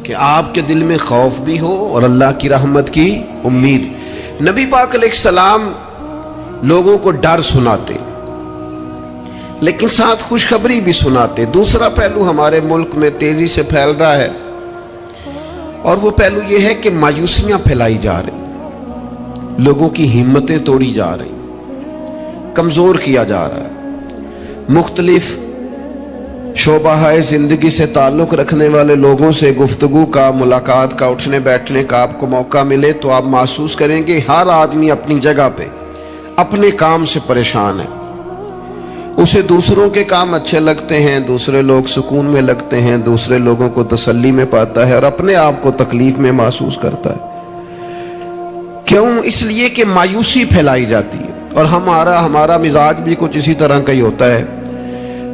कि आपके दिल में खौफ भी हो और अल्लाह की रहमत की उम्मीद। नबी पाक अलैहिस्सलाम लोगों को डर सुनाते, लेकिन साथ खुशखबरी भी सुनाते। दूसरा पहलू हमारे मुल्क में तेजी से फैल रहा है, और वो पहलू ये है कि मायूसियां फैलाई जा रही, लोगों की हिम्मतें तोड़ी जा रही, कमजोर किया जा रहा है। मुख्तलिफ शोबाहाए जिंदगी से ताल्लुक रखने वाले लोगों से गुफ्तगू का, मुलाकात का, उठने बैठने का आपको मौका मिले तो आप महसूस करेंगे हर आदमी अपनी जगह पे अपने काम से परेशान है। उसे दूसरों के काम अच्छे लगते हैं, दूसरे लोग सुकून में लगते हैं, दूसरे लोगों को तसल्ली में पाता है और अपने आप को तकलीफ में महसूस करता है। क्यों? इसलिए कि मायूसी फैलाई जाती है। और हमारा मिजाज भी कुछ इसी तरह का ही होता है।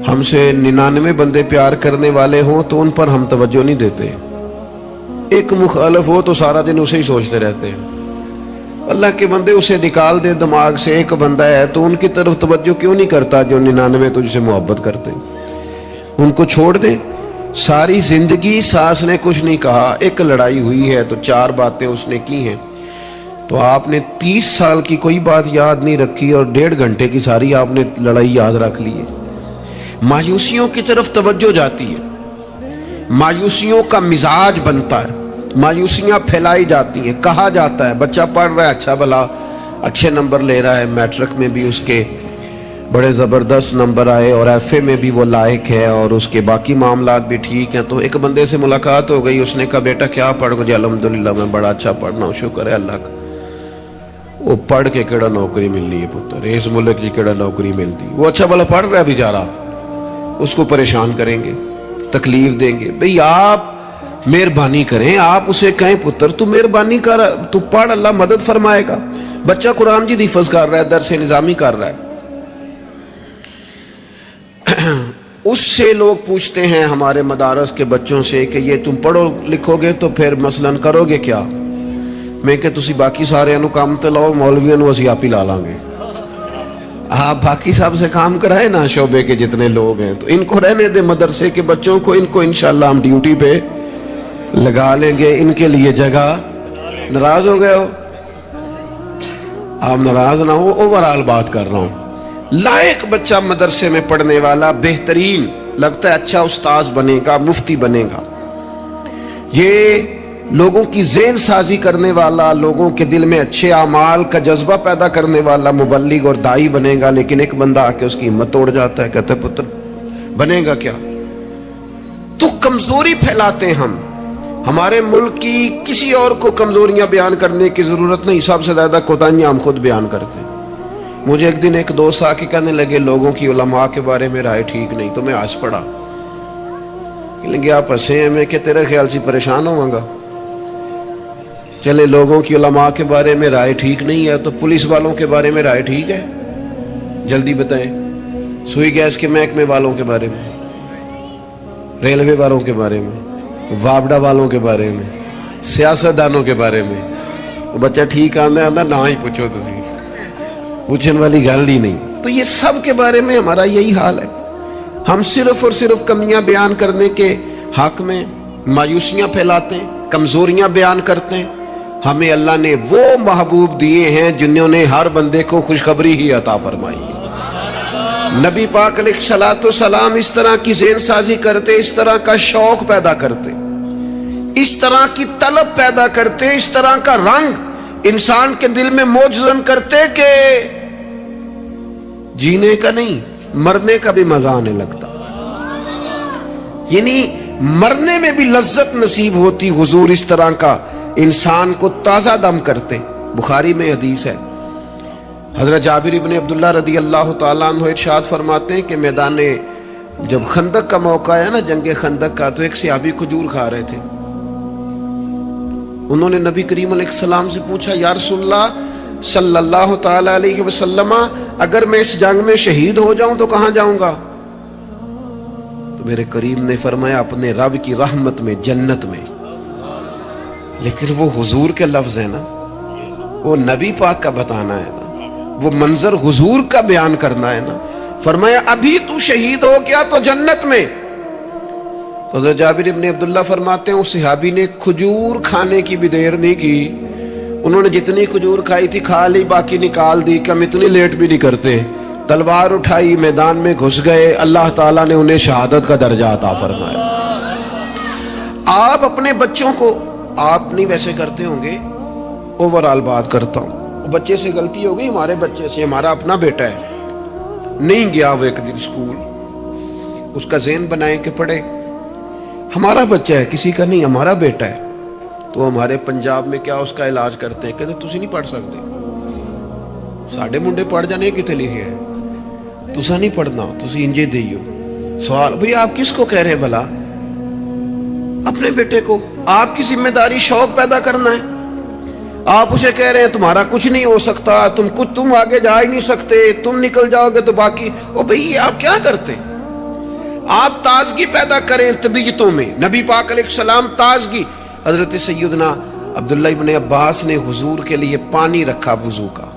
हमसे 99 बंदे प्यार करने वाले हों तो उन पर हम तवज्जो नहीं देते, एक मुखालिफ हो तो सारा दिन उसे ही सोचते रहते हैं। अल्लाह के बंदे उसे निकाल दे दिमाग से, एक बंदा है तो उनकी तरफ तवज्जो क्यों नहीं करता जो 99 तुझसे मोहब्बत करते हैं, उनको छोड़ दे। सारी जिंदगी सास ने कुछ नहीं कहा, एक लड़ाई हुई है तो 4 बातें उसने की हैं, तो आपने 30 साल की कोई बात याद नहीं रखी और 1.5 घंटे की सारी आपने लड़ाई याद रख ली है। मायूसियों की तरफ तवज्जो जाती है, मायूसियों का मिजाज बनता है, मायूसियां फैलाई जाती हैं। कहा जाता है बच्चा पढ़ रहा है, अच्छा भला अच्छे नंबर ले रहा है, मैट्रिक में भी उसके बड़े ज़बरदस्त नंबर आए और एफए में भी वो लायक है और उसके बाकी मामलात भी ठीक हैं। तो एक बंदे से मुलाकात हो गई, उसने कहा बेटा क्या पढ़ गए? अल्हम्दुलिल्लाह मैं बड़ा अच्छा पढ़ना हूँ, शुक्र है अल्लाह का। वो पढ़ के केड़ा नौकरी मिलनी है पुत्र, इस मुल्क की केड़ा नौकरी मिलती? वो अच्छा भला पढ़ रहा है बेचारा, उसको परेशान करेंगे, तकलीफ देंगे। भाई आप मेहरबानी करें, आप उसे कहें पुत्र तू मेहरबानी कर, तू पढ़, अल्लाह मदद फरमाएगा। बच्चा कुरान जी हिफ्ज़ कर रहा है, दर्स निज़ामी कर रहा है, उससे लोग पूछते हैं हमारे मदारस के बच्चों से कि ये तुम पढ़ो लिखोगे तो फिर मसलन करोगे क्या? मैं कि तुसी बाकी सारे काम तो लाओ, मौलवियों को असी आप ही ला लांगे। आप बाकी साहब से काम कराए ना, शोबे के जितने लोग हैं, तो इनको रहने दे मदरसे के बच्चों को, इनको इंशाल्लाह हम ड्यूटी पे लगा लेंगे, इनके लिए जगह। नाराज हो गए हो? आप नाराज ना हो, ओवरऑल बात कर रहा हूं। लायक बच्चा मदरसे में पढ़ने वाला, बेहतरीन लगता है, अच्छा उस्ताद बनेगा, मुफ्ती बनेगा, ये लोगों की ज़हन साजी करने वाला, लोगों के दिल में अच्छे आमाल का जज्बा पैदा करने वाला मुबल्लिग और दाई बनेगा, लेकिन एक बंदा आके उसकी हिम्मत तोड़ जाता है, कहता है पुत्र बनेगा क्या। तो कमजोरी फैलाते हैं हम। हमारे मुल्क की किसी और को कमजोरियां बयान करने की जरूरत नहीं, सबसे ज्यादा कोताहियां हम खुद बयान करते हैं। मुझे एक दिन एक दोस्त आके कहने लगे लोगों की उलमा के बारे में राय ठीक नहीं, तो मैं हंस पड़ा। लेकिन आप हंसे हैं, मैं क्या तेरे ख्याल से परेशान होऊंगा। चले लोगों की उलमा के बारे में राय ठीक नहीं है, तो पुलिस वालों के बारे में राय ठीक है? जल्दी बताएं। सुई गैस के महकमे वालों के बारे में, रेलवे वालों के बारे में, वापडा वालों के बारे में, सियासतदानों के बारे में। वो बच्चा ठीक आंदा आंदा ना ही पूछो, तुसी पूछने वाली गल ही नहीं। तो ये सब के बारे में हमारा यही हाल है। हम सिर्फ और सिर्फ कमियां बयान करने के हक में मायूसियां फैलाते हैं, कमजोरियां बयान करते हैं। हमें अल्लाह ने वो महबूब दिए हैं जिन्होंने हर बंदे को खुशखबरी ही अता फरमाई है। नबी पाक अलैहिस्सलाम इस तरह की ज़हन साजी करते, इस तरह का शौक पैदा करते, इस तरह की तलब पैदा करते, इस तरह का रंग इंसान के दिल में मौजूद करते कि जीने का नहीं मरने का भी मजा आने लगता। यानी मरने में भी लज्जत नसीब होती। हुजूर इस तरह का इंसान को ताजा दम करते। बुखारी में हदीस है, हजरत जाबिर इब्ने अब्दुल्लाह रदी अल्लाह तआला अन्हु इरशाद फरमाते हैं कि मैदान जब खंदक का मौका है ना, जंगे खंदक का, तो एक सहाबी खजूर खा रहे थे। उन्होंने नबी करीम अलैहिस्सलाम से पूछा, या रसूलल्लाह सल्लल्लाहु तआला अलैहि वसल्लम, अगर मैं इस जंग में शहीद हो जाऊं तो कहां जाऊंगा? तो मेरे करीम ने फरमाया, अपने रब की रहमत में, जन्नत में। लेकिन वो हुजूर के लफ्ज है ना, वो नबी पाक का बताना है ना, वो मंजर हुजूर का बयान करना है ना। फरमाया अभी तू शहीद हो गया तो जन्नत में। तो हज़रत जाबिर इब्ने अब्दुल्ला फरमाते हैं, उस सहाबी ने खजूर खाने की भी देर नहीं की, उन्होंने जितनी खजूर खाई थी खा ली, बाकी निकाल दी। कम इतनी लेट भी नहीं करते, तलवार उठाई, मैदान में घुस गए। अल्लाह ताला ने उन्हें शहादत का दर्जा अता फरमाया। आप अपने बच्चों को, आप नहीं वैसे करते होंगे, ओवरऑल बात करता हूं, बच्चे से गलती हो गई, हमारे बच्चे से, हमारा अपना बेटा है, नहीं गया वो एक दिन स्कूल, उसका ज़हन बनाए कि पढ़े। हमारा बच्चा है, किसी का नहीं, हमारा बेटा है। तो हमारे पंजाब में क्या उसका इलाज करते हैं, कहते तुसी नहीं पढ़ सकते, साढ़े मुंडे पढ़ जाने कितने लिखे है, तुसा नहीं पढ़ना, तुसी इंजे देइयो। सवाल, भैया आप किसको कह रहे हैं भला? अपने बेटे को। आपकी जिम्मेदारी शौक पैदा करना है। आप उसे कह रहे हैं तुम्हारा कुछ नहीं हो सकता, तुम आगे जा ही नहीं सकते, तुम निकल जाओगे तो बाकी। ओ भाई आप क्या करते? आप ताजगी पैदा करें तबीयतों में। नबी पाक अलैहिस्सलाम ताजगी। हजरत सैयदना अब्दुल्लाह इब्ने अब्बास ने हुजूर के लिए पानी रखा वुजू का।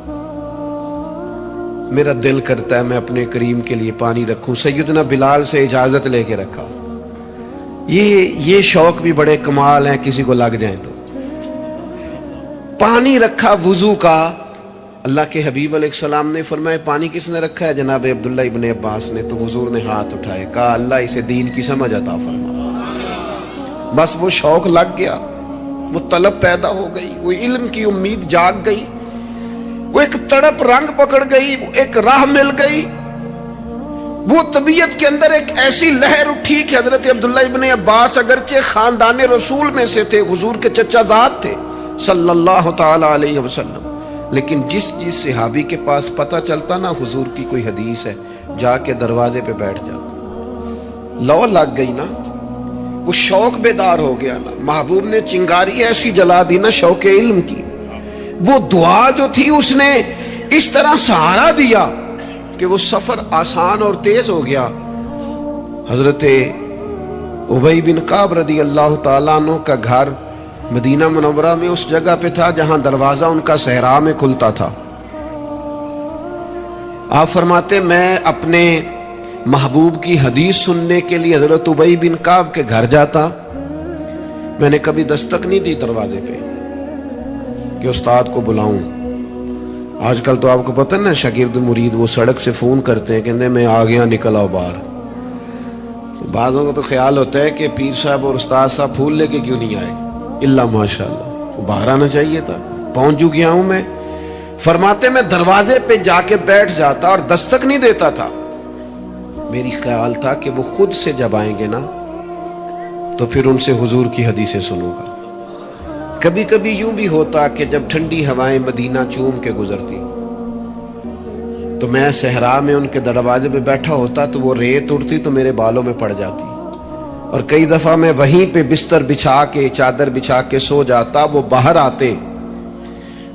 मेरा दिल करता है मैं अपने करीम के लिए पानी रखूं। सैयदना बिलाल से इजाजत लेके रखा। ये शौक भी बड़े कमाल हैं, किसी को लग जाए तो। पानी रखा वुजू का। अल्लाह के हबीब अलैहिस्सलाम ने फरमाया पानी किसने रखा है? जनाब अब्दुल्ला इब्ने अब्बास ने। तो हुजूर ने हाथ उठाए, कहा अल्लाह इसे दीन की समझ अता फरमा। बस वो शौक लग गया, वो तलब पैदा हो गई, वो इल्म की उम्मीद जाग गई, वो एक तड़प रंग पकड़ गई, एक राह मिल गई। वो तबीयत के अंदर एक ऐसी लहर उठी कि हजरत अब्दुल्ला इब्ने अब्बास अगरचे खानदान रसूल में से थे, हुजूर के चचाजाद थे सल्लल्लाहु ताला अलैहि वसल्लम, लेकिन जिस सहाबी के पास पता चलता ना हुजूर की कोई हदीस है, जाके दरवाजे पे बैठ जाता। लौ लग गई ना, वो शौक बेदार हो गया ना। महबूब ने चिंगारी ऐसी जला दी ना शौक इल्म की। वो दुआ जो थी उसने इस तरह सहारा दिया कि वो सफर आसान और तेज हो गया। हजरत उबई बिन काब रदी अल्लाह ताला अन्हु का घर मदीना मुनव्वरा में उस जगह पे था जहां दरवाजा उनका सहरा में खुलता था। आप फरमाते मैं अपने महबूब की हदीस सुनने के लिए हजरत उबई बिन काब के घर जाता। मैंने कभी दस्तक नहीं दी दरवाजे पे कि उस्ताद को बुलाऊं। आजकल तो आपको पता है ना, शागिर्द मुरीद वो सड़क से फोन करते हैं, कहते मैं आ गया, निकल आओ बाहर। तो बाज़ों को तो ख्याल होता है कि पीर साहब और उस्ताद साहब फूल लेके क्यों नहीं आए। इल्ला माशाअल्लाह, बाहर आना चाहिए था, पहुंच गया हूं मैं। फरमाते मैं दरवाजे पे जाके बैठ जाता और दस्तक नहीं देता था। मेरी ख्याल था कि वो खुद से जब आएंगे ना तो फिर उनसे हुजूर की हदीसें सुनूंगा। कभी कभी यूं भी होता कि जब ठंडी हवाएं मदीना चूम के गुजरती तो मैं सहरा में उनके दरवाजे पे बैठा होता तो वो रेत उड़ती तो मेरे बालों में पड़ जाती, और कई दफा मैं वहीं पे बिस्तर बिछा के चादर बिछा के सो जाता। वो बाहर आते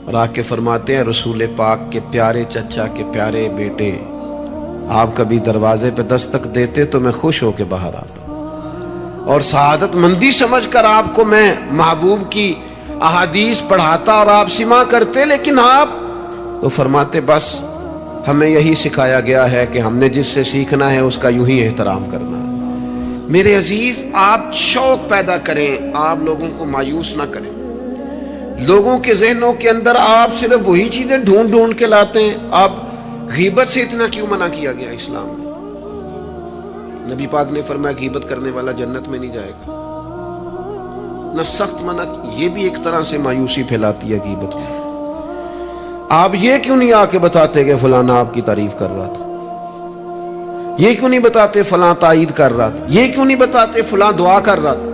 और आके फरमाते हैं रसूल पाक के प्यारे चचा के प्यारे बेटे, आप कभी दरवाजे पे दस्तक देते तो मैं खुश होके बाहर आता और सआदत मंदी समझकर आपको मैं महबूब की अहादीस पढ़ाता और आप सिमा करते। लेकिन आप तो फरमाते बस हमें यही सिखाया गया है कि हमने जिससे सीखना है उसका यूं ही एहतराम करना है। मेरे अजीज, आप शौक पैदा करें, आप लोगों को मायूस ना करें। लोगों के जहनों के अंदर आप सिर्फ वही चीजें ढूंढ ढूंढ के लाते हैं। आप गीबत से इतना क्यों मना किया गया इस्लाम में? नबी पाक ने फरमाया गीबत करने वाला जन्नत में नहीं जाएगा। ना सख्त मना, ये भी एक तरह से मायूसी फैलाती है गीबत में। आप ये क्यों नहीं आके बताते कि फलाना आपकी तारीफ कर रहा था? ये क्यों नहीं बताते फलां ताईद कर रहा था? ये क्यों नहीं बताते फलां दुआ कर रहा था?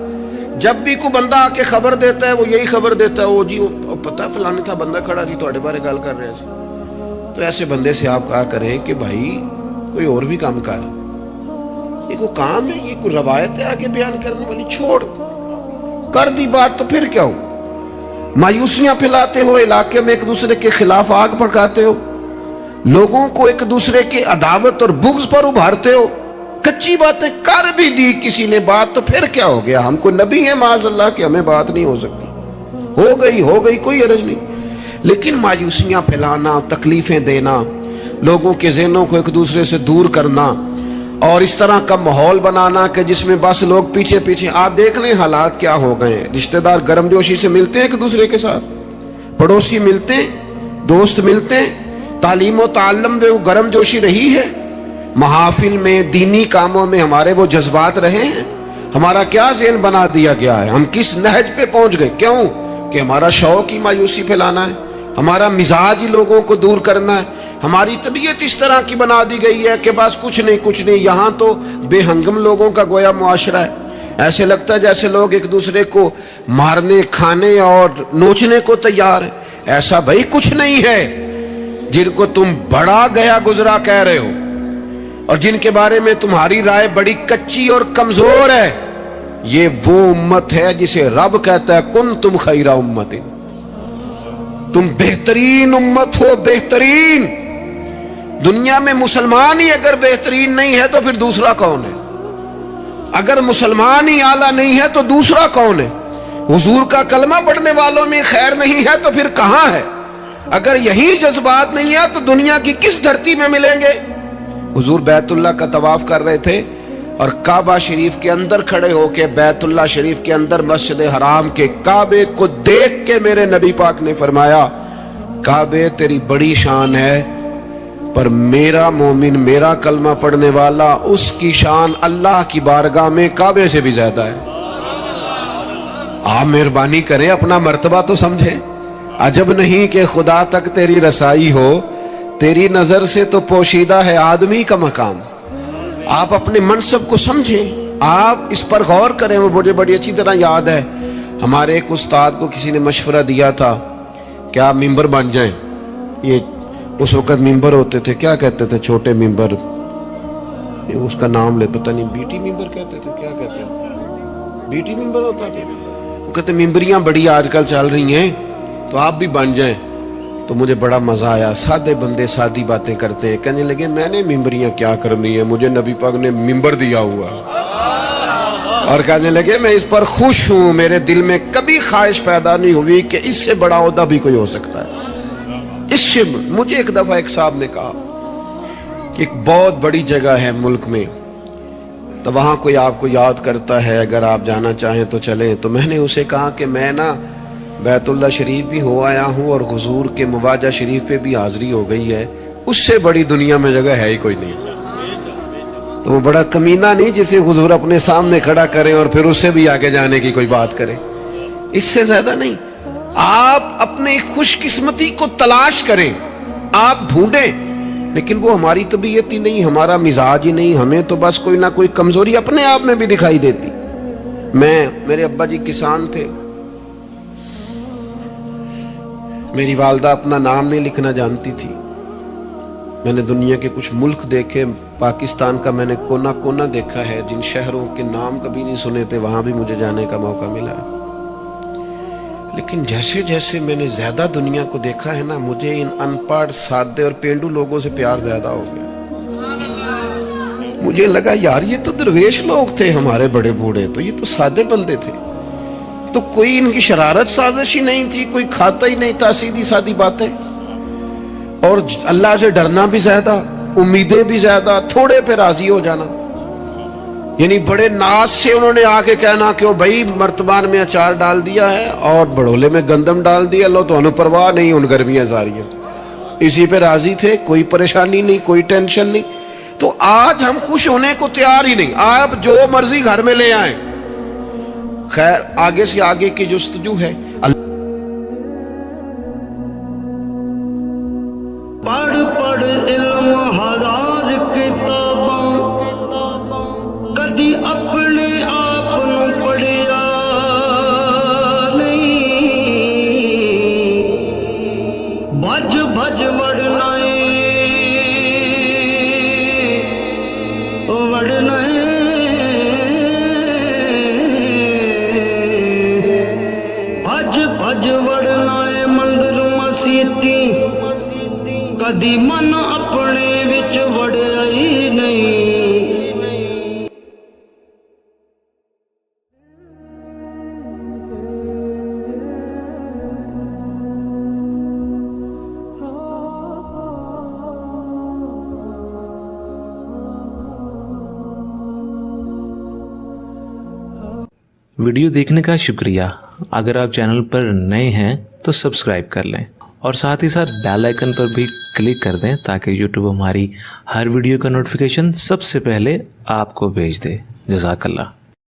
जब भी कोई बंदा आके खबर देता है वो यही खबर देता है, वो जी वो पता है फलाने था बंदा खड़ा जी ਤੁਹਾਡੇ बारे गल कर रहे थे। तो ऐसे बंदे से आप कहा करें कि भाई कोई और भी काम कर, ये कोई काम है, ये कोई रवायत है आगे बयान करने वाली, छोड़ कर दी बात। तो फिर क्या हो? मायूसियां फैलाते हो, इलाके में एक दूसरे के खिलाफ आग भड़काते हो, लोगों को एक दूसरे की अदावत और बुग़्ज़ पर उभारते हो। कच्ची बातें कर भी दी किसी ने बात तो फिर क्या हो गया? हमको नबी है माज़अल्लाह कि हमें बात नहीं हो सकती, हो गई कोई हर्ज नहीं। लेकिन मायूसियां फैलाना, तकलीफें देना, लोगों के ज़हनों को एक दूसरे से दूर करना और इस तरह का माहौल बनाना कि जिसमें बस लोग पीछे पीछे, आप देख लें हालात क्या हो गए हैं। रिश्तेदार गर्मजोशी से मिलते हैं एक दूसरे के साथ, पड़ोसी मिलते हैं, दोस्त मिलते हैं, तालीम और ताल्लुम में वो गर्मजोशी रही है, महाफिल में दीनी कामों में हमारे वो जज्बात रहे हैं। हमारा क्या ज़हन बना दिया गया है? हम किस नहज पे पहुंच गए? क्यों कि हमारा शौक ही मायूसी फैलाना है, हमारा मिजाज ही लोगों को दूर करना है, हमारी तबीयत इस तरह की बना दी गई है कि बस कुछ नहीं। यहाँ तो बेहंगम लोगों का गोया मुआशरा है। ऐसे लगता है जैसे लोग एक दूसरे को मारने, खाने और नोचने को तैयार है। ऐसा भाई कुछ नहीं है। जिनको तुम बड़ा गया गुजरा कह रहे हो और जिनके बारे में तुम्हारी राय बड़ी कच्ची और कमजोर है, ये वो उम्मत है जिसे रब कहता है कुन तुम खैरा उम्मतिन, तुम बेहतरीन उम्मत हो, बेहतरीन। दुनिया में मुसलमान ही अगर बेहतरीन नहीं है तो फिर दूसरा कौन है? अगर मुसलमान ही आला नहीं है तो दूसरा कौन है? हुजूर का कलमा पढ़ने वालों में खैर नहीं है तो फिर कहां है? अगर यही जज्बात नहीं है तो दुनिया की किस धरती में मिलेंगे? हुजूर बैतुल्लाह का तवाफ कर रहे थे और काबा शरीफ के अंदर खड़े होके, बैतुल्लाह शरीफ के अंदर मस्जिद हराम के काबे को देख के मेरे नबी पाक ने फरमाया, काबे तेरी बड़ी शान है, पर मेरा मोमिन, मेरा कलमा पढ़ने वाला, उसकी शान अल्लाह की बारगाह में काबे से भी ज्यादा है। आप मेहरबानी करें, अपना मर्तबा तो समझें। अजब नहीं कि खुदा तक तेरी रसाई हो, तेरी नजर से तो पोशीदा है आदमी का मकाम। आप अपने मनसब को समझें, आप इस पर गौर करें। वो मुझे बड़ी अच्छी तरह याद है, हमारे एक उस्ताद को किसी ने मशवरा दिया था कि आप मिंबर बन जाएं। ये उस वक्त मिंबर होते थे, क्या कहते थे, छोटे मिंबर, उसका नाम ले पता नहीं, बीटी मिंबर कहते थे, क्या कहते हैं, बीटी मिंबर होता था। वो कहते मिंबरियां बड़ी आजकल चल रही हैं तो आप भी बन जाएं। तो मुझे बड़ा मजा आया। सादे बंदे सादी बातें करते हैं। कहने लगे मैंने मिंबरियां क्या करनी है, मुझे नबी पाक ने मिंबर दिया हुआ। और कहने लगे मैं इस पर खुश हूं, मेरे दिल में कभी ख्वाहिश पैदा नहीं हुई कि इससे बड़ा ओहदा भी कोई हो सकता है। इससे मुझे एक दफा एक साहब ने कहा कि एक बहुत बड़ी जगह है मुल्क में, तो वहां कोई आपको याद करता है, अगर आप जाना चाहें तो चलें। तो मैंने उसे कहा कि मैं ना बैतुल्लाह शरीफ भी हो आया हूं और हुजूर के मुवाजा शरीफ पे भी हाजिरी हो गई है, उससे बड़ी दुनिया में जगह है ही कोई नहीं। तो वो बड़ा कमीना नहीं जिसे हुजूर अपने सामने खड़ा करें और फिर उससे भी आगे जाने की कोई बात करे। اس سے زیادہ نہیں. آپ اپنے خوش قسمتی کو تلاش کریں, آپ ڈھونڈیں, لیکن وہ ہماری طبیعت ہی نہیں, ہمارا مزاج ہی نہیں, ہمیں تو بس کوئی نہ کوئی کمزوری اپنے آپ میں بھی دکھائی دیتی. میرے ابا جی کسان تھے, میری والدہ اپنا نام نہیں لکھنا جانتی تھی. میں نے دنیا کے کچھ ملک دیکھے, پاکستان کا میں نے کونا کونا دیکھا ہے, جن شہروں کے نام کبھی نہیں سنے تھے وہاں بھی مجھے جانے کا موقع ملا ہے. لیکن جیسے جیسے میں نے زیادہ دنیا کو دیکھا ہے نا, مجھے ان ان پڑھ, سادے اور پینڈو لوگوں سے پیار زیادہ ہو گیا. مجھے لگا یار یہ تو درویش لوگ تھے ہمارے بڑے بوڑھے, تو یہ تو سادے بندے تھے, تو کوئی ان کی شرارت سازش ہی نہیں تھی, کوئی کھاتا ہی نہیں تھا, سیدھی سادی باتیں, اور اللہ سے ڈرنا بھی زیادہ, امیدیں بھی زیادہ, تھوڑے پہ راضی ہو جانا. یعنی بڑے ناز سے انہوں نے آ کے کہنا کہ بھائی مرتبان میں اچار ڈال دیا ہے اور بڑولے میں گندم ڈال دیا, لو تو انہیں پرواہ نہیں, ان گرمیاں ساری اسی پہ راضی تھے, کوئی پریشانی نہیں, کوئی ٹینشن نہیں. تو آج ہم خوش ہونے کو تیار ہی نہیں, آپ جو مرضی گھر میں لے آئیں. خیر آگے سے آگے کی جستجو ہے. پڑھ پڑھ علم ہزار کتاباں, کدی اپنے آپ نو پڑھیا نہیں. بھج بھج وڑنا وڑنا بھج بھج وڑنا مندر مسیتی, کدی من اپنے وچ وڑیا ہی نہیں. ویڈیو دیکھنے کا شکریہ. اگر آپ چینل پر نئے ہیں تو سبسکرائب کر لیں اور ساتھ ہی ساتھ بیل آئیکن پر بھی کلک کر دیں تاکہ یوٹیوب ہماری ہر ویڈیو کا نوٹیفیکیشن سب سے پہلے آپ کو بھیج دے. جزاک اللہ.